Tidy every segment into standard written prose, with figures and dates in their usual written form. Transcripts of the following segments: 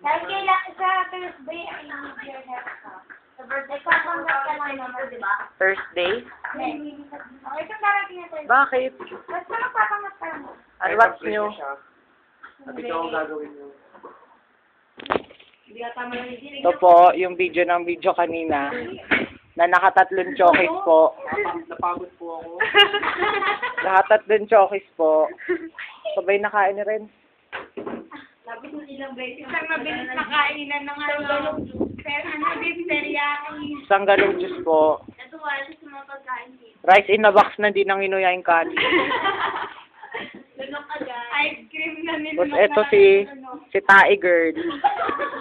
Sa Thursday, ay your haircut. Sa birthday ko, hanggang ka lang naman, di ba? Thursday? Okay, itong darating na Thursday. Bakit? Basta magpapangat ka lang. Ano what's new? At ikaw ang gagawin mo. Hindi ka tama lang yung Ito po, yung video kanina, na nakatatlong chokis po. Napagod po ako. Nakatatlong chokis po. Sabay nakain rin. Labis mo ilang beses. Isang mabilis na kainan ng beef teriyaki. Isang galong juice po. Natuwa sa mga pagkain dito. Rice in a box na di nang inuya yung kanin. Lunok agad. Ice cream na Tapos eto si Tae Girl.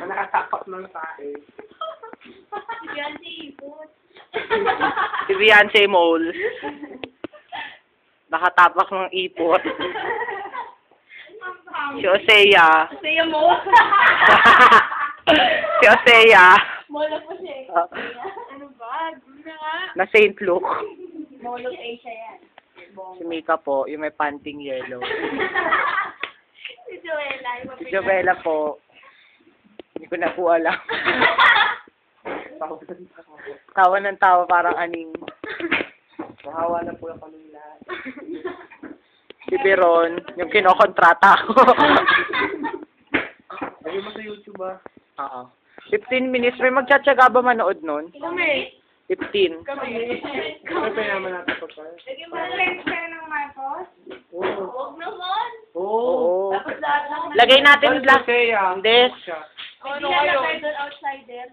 Nakatapak ng tae. Yan si Ipot. Si Beyonce Mole. Nakatapak ng ipot. Si Osea. Saya mo. Si Osea. Molo po siya eh. Ano ba? Gusto na nga. Na Saint Luke. Molo Asia yan. Si Mika po, yung may panting yellow. Si Joella. Si Jovela po, hindi ko na po alam. Tawa ng tawa parang aning. Mahawa na po yung kami lahat. Si Beron, yung kinokontrata ko. Lagyan mo sa YouTube ah. Oo. 15 minutes. May magtsatsaga ba manood nun? Kami. 15. Kami. Ano naman natin pagkain? Lagyan mo na lens ka ng Marcos? Oo. Huwag naman. Oo. Oo. Tapos lahat lang. Lagay natin lahat. Kaya. Hindi. Hindi na outsider.